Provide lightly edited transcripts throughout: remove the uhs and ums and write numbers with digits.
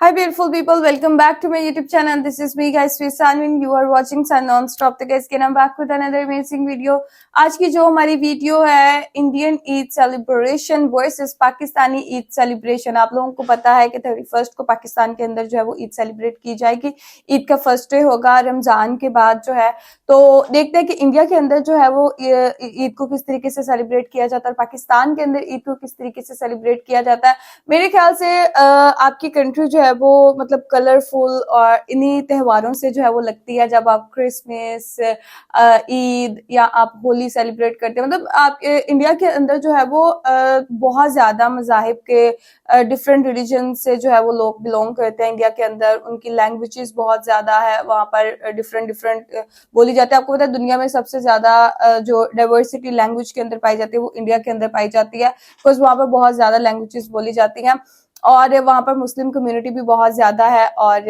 Hi beautiful people, welcome back to my YouTube channel. This is me guys, Sanvin. You are watching Sun Non-Stop. तो guys, again I'm back with another amazing video. आज की जो हमारी video है Indian Eid celebration versus Pakistani Eid celebration. आप लोगों को पता है कि 31 को पाकिस्तान के अंदर जो है वो ईद सेलिब्रेट की जाएगी। ईद का फर्स्ट डे होगा रमजान के बाद जो है। तो देखते हैं कि इंडिया के अंदर जो है वो ईद को किस तरीके से सेलिब्रेट किया जाता है और पाकिस्तान के अंदर ईद को किस तरीके से सेलिब्रेट किया जाता है। मेरे ख्याल से आपकी कंट्री जो है वो मतलब कलरफुल और इन्हीं त्योहारों से जो है वो लगती है। जब आप क्रिसमस, ईद या आप होली सेलिब्रेट करते हैं, मतलब आप इंडिया के अंदर जो है वो बहुत ज्यादा मजाहिब के डिफरेंट रिलीजन से जो है वो लोग बिलोंग करते हैं। इंडिया के अंदर उनकी लैंग्वेजेस बहुत ज्यादा है, वहां पर डिफरेंट बोली जाती है। आपको पता है दुनिया में सबसे ज्यादा जो डाइवर्सिटी लैंग्वेज के अंदर पाई जाती है वो इंडिया के अंदर पाई जाती है, बिकॉज वहां पर बहुत ज्यादा लैंग्वेजेस बोली जाती हैं और वहां पर मुस्लिम कम्युनिटी भी बहुत ज्यादा है और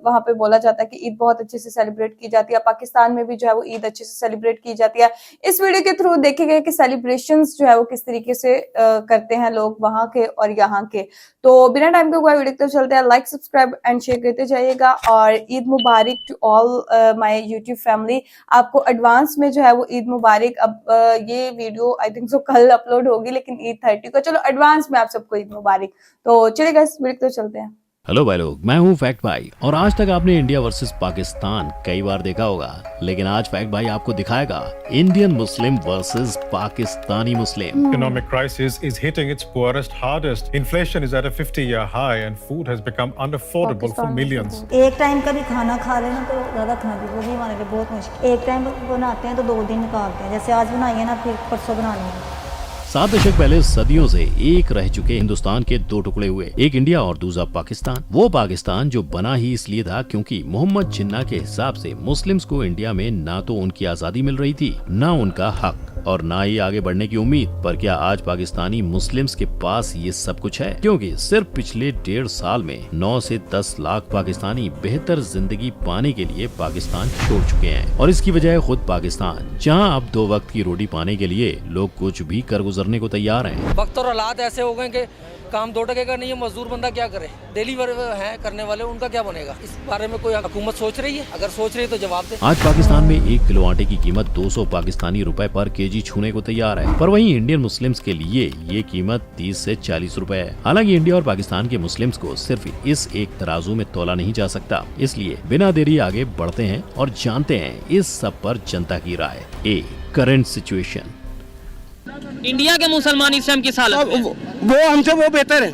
वहां पे बोला जाता है कि ईद बहुत अच्छे से सेलिब्रेट की जाती है। पाकिस्तान में भी जो है वो ईद अच्छे से सेलिब्रेट की जाती है। इस वीडियो के थ्रू देखेंगे कि सेलिब्रेशंस जो है वो किस तरीके से करते हैं लोग वहां के और यहाँ के। तो बिना टाइम के कोई वीडियो तो चलते हैं, लाइक सब्सक्राइब एंड शेयर करते जाइएगा। और Eid Mubarak to all my YouTube family. आपको एडवांस में जो है वो ईद मुबारक। अब ये वीडियो आई थिंक सो कल अपलोड होगी, लेकिन ईद 30 को, चलो एडवांस में आप सबको ईद मुबारक। तो चलिए गाइस वीडियो तो चलते हैं। हेलो भाई लोग, मैं हूं फैक्ट भाई और आज तक आपने इंडिया वर्सेस पाकिस्तान कई बार देखा होगा, लेकिन आज फैक्ट भाई आपको दिखाएगा Indian Muslim versus Pakistani Muslim. Economic crisis is hitting its poorest hardest. Inflation is at a 50-year high and food has become unaffordable for millions. एक टाइम का भी खाना खा लेना तो ज़्यादा खाना भी वो भी हमारे लिए बहुत मुश्किल। एक टाइम बनाते हैं तो 2 दिन निकालते हैं, जैसे आज बनाई है ना फिर परसों बनानी है। 7 दशक पहले सदियों से एक रह चुके हिंदुस्तान के 2 टुकड़े हुए, एक इंडिया और दूसरा पाकिस्तान। वो पाकिस्तान जो बना ही इसलिए था क्योंकि मोहम्मद जिन्ना के हिसाब से मुस्लिम्स को इंडिया में ना तो उनकी आजादी मिल रही थी, ना उनका हक और ना ही आगे बढ़ने की उम्मीद। पर क्या आज पाकिस्तानी मुस्लिम्स के पास ये सब कुछ है? क्योंकि सिर्फ पिछले 1.5 साल में 9 से 10 लाख पाकिस्तानी बेहतर जिंदगी पाने के लिए पाकिस्तान छोड़ चुके हैं और इसकी वजह खुद पाकिस्तान, जहां अब 2 वक्त की रोटी पाने के लिए लोग कुछ भी कर गुजरने को तैयार हैं। वक्त और हालात ऐसे हो गए कि काम 2 टके का नहीं है, मजदूर बंदा क्या करे, डेली वर्क है करने वाले, उनका क्या बनेगा? इस बारे में कोई हुकूमत सोच रही है? अगर सोच रही है तो जवाब दे। आज पाकिस्तान में 1 किलो आटे की कीमत 200 पाकिस्तानी रुपए पर केजी छूने को तैयार है, पर वहीं इंडियन मुस्लिम्स के लिए ये कीमत 30 से 40 रुपए है। हालांकि इंडिया और पाकिस्तान के मुस्लिम्स को सिर्फ इस एक तराजू में तोला नहीं जा सकता, इसलिए बिना देरी आगे बढ़ते हैं और जानते हैं इस सब पर जनता की राय। ए करंट सिचुएशन। इंडिया के मुसलमान इस टाइम किस हालत में? वो हमसे वो बेहतर है,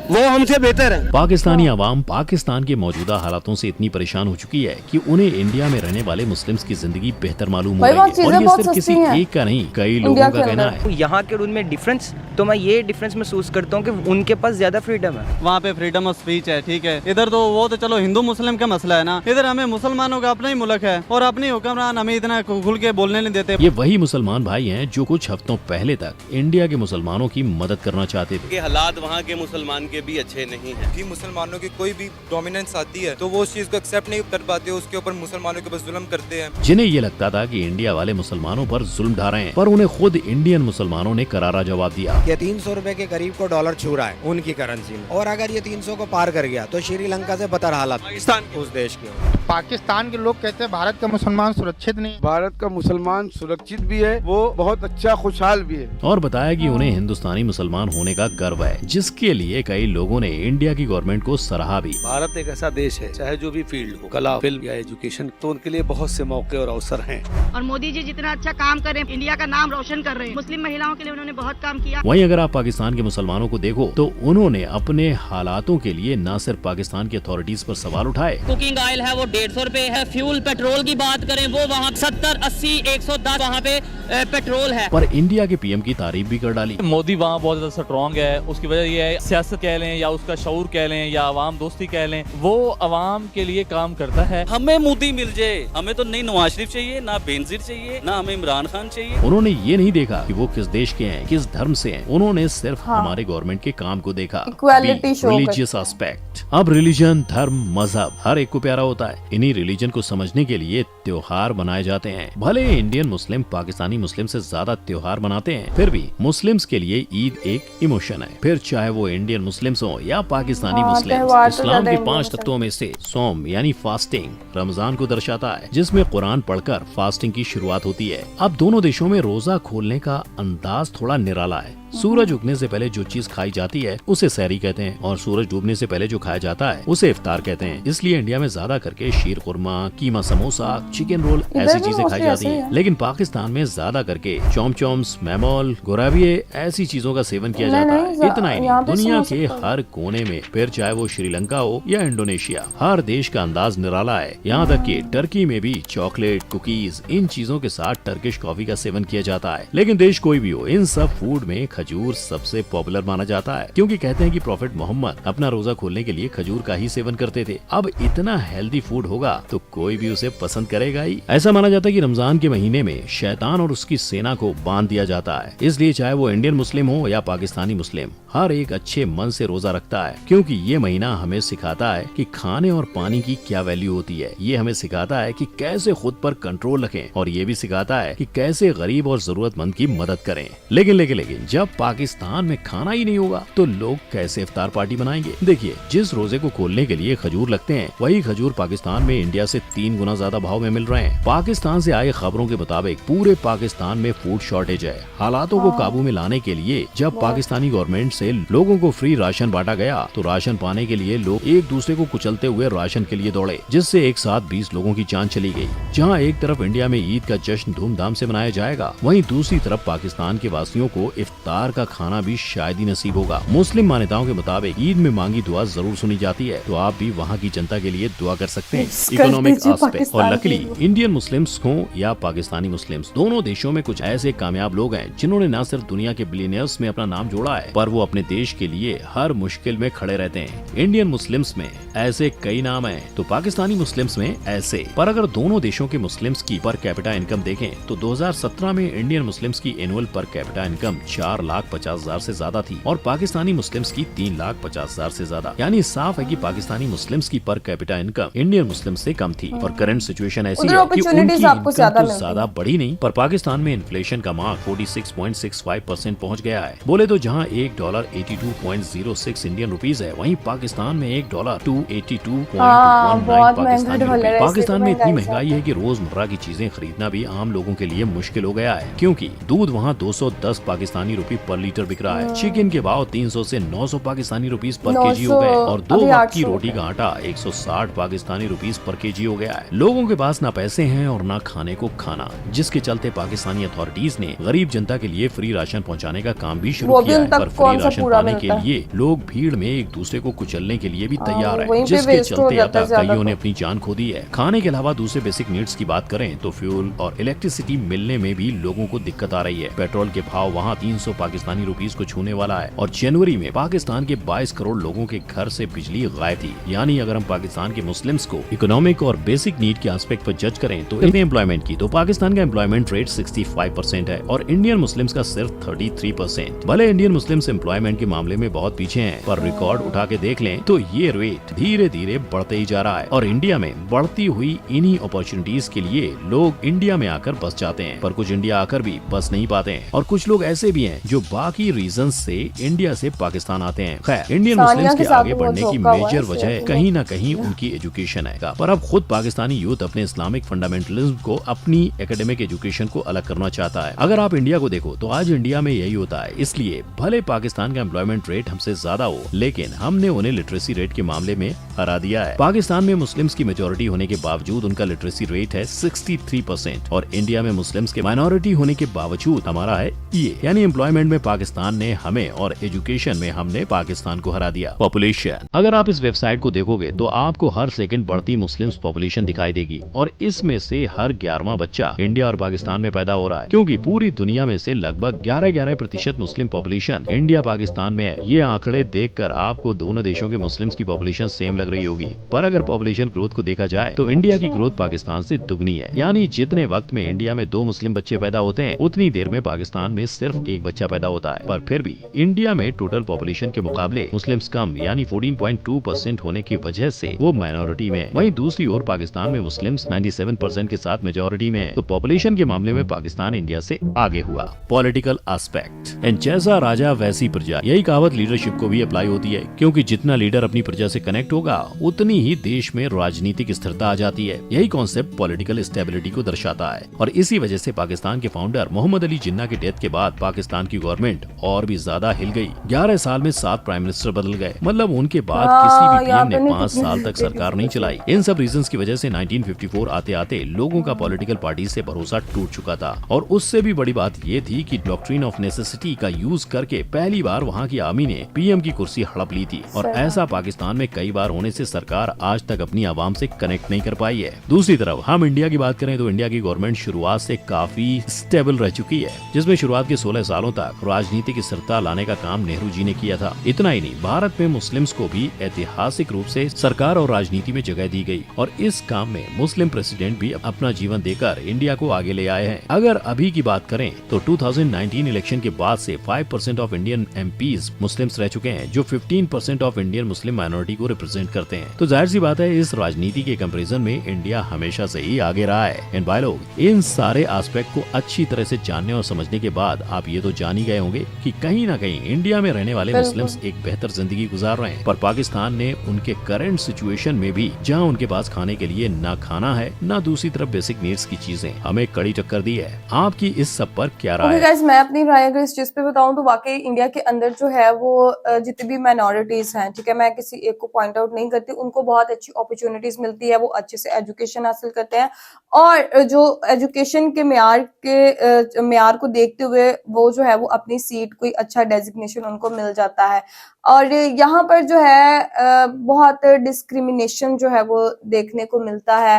वो हमसे बेहतर है। पाकिस्तानी आवाम पाकिस्तान के मौजूदा हालातों से इतनी परेशान हो चुकी है कि उन्हें इंडिया में रहने वाले मुस्लिम्स की जिंदगी बेहतर मालूम हो रही है और ये सिर्फ किसी एक का नहीं, कई लोगों का कहना है। यहाँ के उनमें डिफरेंस, तो मैं ये डिफरेंस महसूस करता हूँ कि उनके पास ज्यादा फ्रीडम है। वहाँ पे फ्रीडम ऑफ स्पीच है, ठीक है। इधर तो वो तो चलो हिंदू मुस्लिम का मसला है ना, इधर हमें मुसलमानों का अपना ही मुल्क है और अपनी हुक्मरान हमें इतना खुल के बोलने नहीं देते। ये वही मुसलमान भाई हैं जो कुछ हफ्तों पहले तक इंडिया के मुसलमानों की मदद करना चाहते थे। हालात वहाँ के मुसलमान के भी अच्छे नहीं कि मुसलमानों की कोई भी डोमिनेंस आती है तो वो उस चीज को एक्सेप्ट नहीं कर पाते, उसके ऊपर मुसलमानों के ऊपर जुल्म करते हैं। जिन्हें ये लगता था कि इंडिया वाले मुसलमानों पर जुल्म ढा रहे हैं, पर उन्हें खुद इंडियन मुसलमानों ने करारा जवाब दिया। ये 300 रुपए के करीब को डॉलर छू रहा है उनकी करेंसी में, और अगर ये 300 को पार कर गया तो श्रीलंका से बदतर हालत पाकिस्तान उस देश के। पाकिस्तान के लोग कहते हैं भारत का मुसलमान सुरक्षित नहीं। भारत का मुसलमान सुरक्षित भी है, वो बहुत अच्छा खुशहाल भी है। और बताया कि उन्हें हिंदुस्तानी मुसलमान होने का गर्व है, जिसके लिए कई लोगों ने इंडिया की गवर्नमेंट को सराहा भी। भारत एक ऐसा देश है, चाहे जो भी फील्ड हो, कला, फिल्म या एजुकेशन, तो उनके लिए बहुत से मौके और अवसर हैं। और मोदी जी जितना अच्छा काम कर रहे हैं, इंडिया का नाम रोशन कर रहे हैं, मुस्लिम महिलाओं के लिए उन्होंने बहुत काम किया। वहीं अगर आप पाकिस्तान के मुसलमानों को देखो तो उन्होंने अपने हालातों के लिए न सिर्फ पाकिस्तान की अथॉरिटीज पर सवाल उठाए। कुकिंग ऑयल है वो 150 रुपए है, फ्यूल पेट्रोल की बात करें वो वहाँ 70, 80, 110 वहाँ पे पेट्रोल है, पर इंडिया के पीएम की तारीफ भी कर डाली। मोदी वहाँ बहुत ज्यादा स्ट्रॉन्ग है, उसकी वजह ये है, सियासत कह लें या उसका शऊर कह लें या अवाम दोस्ती कह लें, वो अवाम के लिए काम करता है। हमें मोदी मिल जाए, हमें तो नहीं नवाज शरीफ चाहिए, ना बेनजीर चाहिए, ना हमें इमरान खान चाहिए। उन्होंने ये नहीं देखा कि वो किस देश के हैं, किस धर्म से हैं, उन्होंने सिर्फ हमारे गवर्नमेंट के काम को देखा। Religious aspect. अब रिलीजन, धर्म, मजहब हर एक को प्यारा होता है। इन्हीं रिलीजन को समझने के लिए त्योहार मनाए जाते हैं। भले इंडियन मुस्लिम पाकिस्तानी पाकिस्तानी मुस्लिम से ज्यादा त्योहार मनाते हैं, फिर भी मुस्लिम्स के लिए ईद एक इमोशन है। फिर चाहे वो इंडियन मुस्लिम्स हो या पाकिस्तानी मुस्लिम, इस्लाम के 5 तत्वों में से सोम यानी फास्टिंग रमजान को दर्शाता है, जिसमें कुरान पढ़कर फास्टिंग की शुरुआत होती है। अब दोनों देशों में रोजा खोलने का अंदाज थोड़ा निराला है। सूरज उगने से पहले जो चीज खाई जाती है उसे सहरी कहते हैं, और सूरज डूबने से पहले जो खाया जाता है उसे इफ्तार कहते हैं। इसलिए इंडिया में ज्यादा करके शीर कुरमा, कीमा समोसा, चिकन रोल ऐसी चीजें खाई जाती हैं। लेकिन पाकिस्तान में ज्यादा करके चौमचौम्स, मैमोल, गोराविये ऐसी चीजों का सेवन किया जाता है। इतना ही नहीं, दुनिया के हर कोने में, फिर चाहे वो श्रीलंका हो या इंडोनेशिया, हर देश का अंदाज निराला है। यहाँ तक कि टर्की में भी चॉकलेट, कुकीज, इन चीजों के साथ टर्किश कॉफी का सेवन किया जाता है। लेकिन देश कोई भी हो, इन सब फूड में खजूर सबसे पॉपुलर माना जाता है, क्योंकि कहते हैं कि प्रॉफेट मोहम्मद अपना रोजा खोलने के लिए खजूर का ही सेवन करते थे। अब इतना हेल्दी फूड होगा तो कोई भी उसे पसंद करेगा ही। ऐसा माना जाता है कि रमजान के महीने में शैतान और उसकी सेना को बांध दिया जाता है, इसलिए चाहे वो इंडियन मुस्लिम हो या पाकिस्तानी मुस्लिम, हर एक अच्छे मन से रोजा रखता है, क्योंकि ये महीना हमें सिखाता है कि खाने और पानी की क्या वैल्यू होती है। ये हमें सिखाता है कि कैसे खुद पर कंट्रोल रखें, और ये भी सिखाता है कि कैसे गरीब और जरूरतमंद की मदद करें। लेकिन जब पाकिस्तान में खाना ही नहीं होगा तो लोग कैसे इफ्तार पार्टी बनाएंगे? देखिए, जिस रोजे को खोलने के लिए खजूर लगते हैं, वही खजूर पाकिस्तान में इंडिया से 3 गुना ज्यादा भाव में मिल रहे हैं। पाकिस्तान से आए खबरों के मुताबिक पूरे पाकिस्तान में फूड शॉर्टेज है। हालातों को काबू में लाने के लिए जब पाकिस्तानी गवर्नमेंट से लोगों को फ्री राशन बांटा गया, तो राशन पाने के लिए लोग एक दूसरे को कुचलते हुए राशन के लिए दौड़े, जिससे एक साथ 20 लोगों की जान चली गई। जहाँ एक तरफ इंडिया में ईद का जश्न धूमधाम से मनाया जाएगा, वहीं दूसरी तरफ पाकिस्तान के वासियों को इफ्तार का खाना भी शायद ही नसीब होगा। मुस्लिम मान्यताओं के मुताबिक ईद में मांगी दुआ जरूर सुनी जाती है, तो आप भी वहाँ की जनता के लिए दुआ कर सकते हैं। इकोनॉमिक एस्पेक्ट, और लकीली इंडियन मुस्लिम्स हो या पाकिस्तानी मुस्लिम्स, दोनों देशों में कुछ ऐसे कामयाब लोग हैं जिन्होंने न सिर्फ दुनिया के बिलियनियर्स में अपना नाम जोड़ा है, पर वो अपने देश के लिए हर मुश्किल में खड़े रहते हैं। इंडियन मुस्लिम्स में ऐसे कई नाम हैं, तो पाकिस्तानी मुस्लिम्स में ऐसे। पर अगर दोनों देशों के मुस्लिम्स की पर कैपिटा इनकम देखें तो 2017 में इंडियन मुस्लिम्स की एनुअल पर कैपिटा इनकम 4,50,000 से ज्यादा थी, और पाकिस्तानी मुस्लिम्स की 3,50,000 से ज्यादा। यानी साफ है कि पाकिस्तानी मुस्लिम्स की per capita income Indian Muslims से कम थी। और करंट सिचुएशन ऐसी है कि उनकी इनकम तो ज्यादा बढ़ी नहीं, पर पाकिस्तान में इन्फ्लेशन का मार्क 46.65% पहुँच गया है। बोले तो जहाँ $1 82.06 इंडियन रुपीज है, वहीं पाकिस्तान में $1 282.19 पाकिस्तानी रुपए। पाकिस्तान में इतनी महंगाई है कि रोजमर्रा की चीजें खरीदना भी आम लोगों के लिए मुश्किल हो गया है, क्योंकि दूध वहाँ 210 पाकिस्तानी रुपए पर लीटर बिक रहा है। चिकन के भाव 300 से 900 पाकिस्तानी रुपीस पर केजी हो गए, और 2 वक्त की रोटी का आटा 160 पाकिस्तानी रुपीस पर केजी हो गया है। लोगों के पास ना पैसे हैं और ना खाने को खाना, जिसके चलते पाकिस्तानी अथॉरिटीज ने गरीब जनता के लिए फ्री राशन पहुँचाने का काम भी शुरू किया है। पर फ्री राशन पाने के लिए लोग भीड़ में एक दूसरे को कुचलने के लिए भी तैयार है, जिसके चलते अब तक कईयों ने अपनी जान खो दी है। खाने के अलावा दूसरे बेसिक नीड्स की बात करें तो फ्यूल और इलेक्ट्रिसिटी मिलने में भी लोगों को दिक्कत आ रही है। पेट्रोल के भाव वहाँ 300 पाकिस्तानी रुपीस को छूने वाला है, और जनवरी में पाकिस्तान के 22 करोड़ लोगों के घर से बिजली गायब थी। यानी अगर हम पाकिस्तान के मुस्लिम्स को इकोनॉमिक और बेसिक नीड के एस्पेक्ट पर जज करें तो एम्प्लॉयमेंट की, तो पाकिस्तान का एम्प्लॉयमेंट रेट 65% है और इंडियन मुस्लिम्स का सिर्फ 33%। भले इंडियन मुस्लिम्स एम्प्लॉयमेंट के मामले में बहुत पीछे हैं, पर रिकॉर्ड उठा के देख लें तो ये रेट धीरे धीरे बढ़ते ही जा रहा है। और इंडिया में बढ़ती हुई इन्हीं अपॉर्चुनिटीज के लिए लोग इंडिया में आकर बस जाते हैं, पर कुछ इंडिया आकर भी बस नहीं पाते हैं, और कुछ लोग ऐसे भी हैं जो बाकी रीजन से इंडिया से पाकिस्तान आते हैं। खैर, इंडियन मुस्लिम्स के आगे बढ़ने की मेजर वजह कहीं न कहीं उनकी एजुकेशन है। पर अब खुद पाकिस्तानी यूथ अपने इस्लामिक फंडामेंटलिज्म को अपनी एकेडमिक एजुकेशन को अलग करना चाहता है। अगर आप इंडिया को देखो तो आज इंडिया में यही होता है। इसलिए भले पाकिस्तान का एम्प्लॉयमेंट रेट हमसे ज्यादा हो, लेकिन हमने उन्हें लिटरेसी रेट के मामले में हरा दिया है। पाकिस्तान में मुस्लिम्स की मेजोरिटी होने के बावजूद उनका लिटरेसी रेट है 63%, और इंडिया में मुस्लिम्स के माइनॉरिटी होने के बावजूद हमारा है ये। यानी एम्प्लॉयमेंट में पाकिस्तान ने हमें और एजुकेशन में हमने पाकिस्तान को हरा दिया। पॉपुलेशन, अगर आप इस वेबसाइट को देखोगे तो आपको हर सेकंड बढ़ती मुस्लिम्स पॉपुलेशन दिखाई देगी, और इसमें से हर 11वां बच्चा इंडिया और पाकिस्तान में पैदा हो रहा है, क्योंकि पूरी दुनिया में से लगभग 11% मुस्लिम पॉपुलेशन इंडिया पाकिस्तान में है। ये आंकड़े देखकर आपको दोनों देशों के मुस्लिम्स की पॉपुलेशन सेम लग रही होगी, पर अगर पॉपुलेशन ग्रोथ को देखा जाए तो इंडिया की ग्रोथ पाकिस्तान से दुगनी है। यानी जितने वक्त में इंडिया में 2 मुस्लिम बच्चे पैदा होते हैं, उतनी देर में पाकिस्तान में सिर्फ 1 बच्चा पैदा होता है। पर फिर भी इंडिया में टोटल पॉपुलेशन के मुकाबले मुस्लिम्स कम यानी 14.2% होने की वजह से वो माइनॉरिटी में। वहीं दूसरी ओर पाकिस्तान में मुस्लिम्स 97% के साथ मेजोरिटी में है, तो पॉपुलेशन के मामले में पाकिस्तान इंडिया से आगे हुआ। पॉलिटिकल एस्पेक्ट, एंड जैसा राजा वैसी प्रजा, यही कहावत लीडरशिप को भी अप्लाई होती है, क्योंकि जितना लीडर अपनी प्रजा से कनेक्ट होगा उतनी ही देश में राजनीतिक स्थिरता आ जाती है। यही कॉन्सेप्ट पॉलिटिकल स्टेबिलिटी को दर्शाता है, और इसी वजह से पाकिस्तान के फाउंडर मोहम्मद अली जिन्ना की डेथ के बाद पाकिस्तान की गवर्नमेंट और भी ज्यादा हिल गई। 11 साल में 7 प्राइम मिनिस्टर बदल गए, मतलब उनके बाद किसी भी पीएम ने 5 साल तक सरकार नहीं चलाई। इन सब रीजंस की वजह से 1954 आते आते लोगों का पॉलिटिकल पार्टी से भरोसा टूट चुका था। और उससे भी बड़ी बात ये थी कि डॉक्ट्रिन ऑफ नेसेसिटी का यूज करके पहली बार वहाँ की आर्मी ने पीएम की कुर्सी हड़प ली थी, और ऐसा पाकिस्तान में कई बार होने से सरकार आज तक अपनी आवाम से कनेक्ट नहीं कर पाई है। दूसरी तरफ हम इंडिया की बात करें तो इंडिया की गवर्नमेंट शुरुआत से काफी स्टेबल रह चुकी है, जिसमें शुरुआत के 16 सालों तक राजनीतिक स्थिरता लाने का काम नेहरू जी ने किया था। इतना ही नहीं, भारत में मुस्लिम्स को भी ऐतिहासिक रूप से सरकार और राजनीति में जगह दी गई, और इस काम में मुस्लिम प्रेसिडेंट भी अपना जीवन देकर इंडिया को आगे ले आए हैं। अगर अभी की बात करें तो 2019 इलेक्शन के बाद से 5% ऑफ इंडियन एमपीज मुस्लिम्स रह चुके हैं, जो 15% ऑफ इंडियन मुस्लिम माइनॉरिटी को रिप्रेजेंट करते हैं। तो जाहिर सी बात है, इस राजनीति के कंपैरिजन में इंडिया हमेशा से ही आगे रहा है। एंड भाई लोग, इन सारे एस्पेक्ट को अच्छी तरह से जानने और समझने के बाद आप ये तो जान ही गए होंगे कि कहीं ना कहीं इंडिया में रहने वाले मुस्लिम्स एक बेहतर जिंदगी गुजार रहे हैं, पर पाकिस्तान ने उनके करंट सिचुएशन में भी, जहाँ उनके पास खाने के लिए ना खाना है ना दूसरी तरफ बेसिक नीड्स की चीजें, हमें कड़ी टक्कर दी है। आपकी इस सब पर क्या राय है? गाइस, मैं अपनी राय अगर इस चीज पे बताऊं तो वाकई इंडिया के अंदर जो है वो जितनी भी माइनॉरिटीज हैं, ठीक है, मैं किसी एक को पॉइंट आउट नहीं करती, उनको बहुत अच्छी अपॉर्चुनिटीज मिलती है, वो अच्छे से एजुकेशन हासिल करते हैं, और जो एजुकेशन के म्यार को देखते हुए वो जो है वो अपनी सीट, कोई अच्छा डेजिग्नेशन उनको मिल जाता है। और यहाँ पर जो है बहुत डिस्क्रिमिनेशन जो है वो देखने को मिलता है।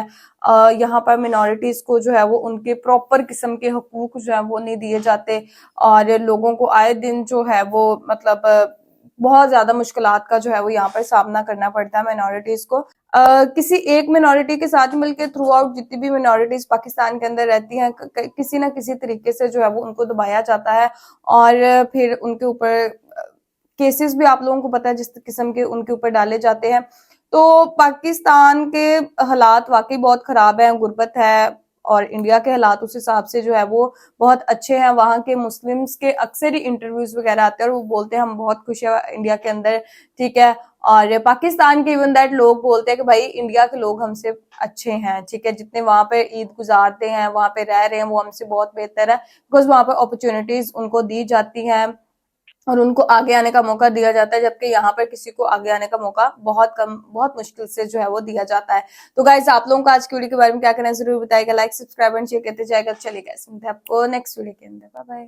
यहाँ पर मिनॉरिटीज को जो है वो उनके प्रॉपर किस्म के हकूक जो है वो नहीं दिए जाते, और लोगों को आए दिन जो है वो मतलब बहुत ज्यादा मुश्किलात का जो है वो यहाँ पर सामना करना पड़ता है मिनॉरिटीज को। किसी एक मिनॉरिटी के साथ मिलकर थ्रू आउट जितनी भी मिनॉरिटीज पाकिस्तान के अंदर रहती हैं, किसी ना किसी तरीके से जो है वो उनको दबाया जाता है, और फिर उनके ऊपर केसेस भी आप लोगों को पता है जिस किस्म के उनके ऊपर डाले जाते हैं। तो पाकिस्तान के हालात वाकई बहुत खराब है, गुर्बत है, और इंडिया के हालात उस हिसाब से जो है वो बहुत अच्छे हैं। वहाँ के मुस्लिम्स के अक्सर ही इंटरव्यूज वगैरह आते हैं और वो बोलते हैं हम बहुत खुश है इंडिया के अंदर, ठीक है। और पाकिस्तान के इवन दैट लोग बोलते हैं कि भाई इंडिया के लोग हमसे अच्छे हैं, ठीक है, जितने वहां पे ईद गुजारते हैं, वहां पे रह रहे हैं, वो हमसे बहुत बेहतर है, बिकॉज वहां पे अपॉर्चुनिटीज उनको दी जाती हैं और उनको आगे आने का मौका दिया जाता है, जबकि यहाँ पर किसी को आगे आने का मौका बहुत कम, बहुत मुश्किल से जो है वो दिया जाता है। तो गाइस, आप लोगों को आज की वीडियो के बारे में क्या कहना है जरूर बताइएगा, लाइक सब्सक्राइब एंड शेयर करते जाएगा। चलिए गाइस, मिलते हैं आपको नेक्स्ट वीडियो के अंदर। Bye bye.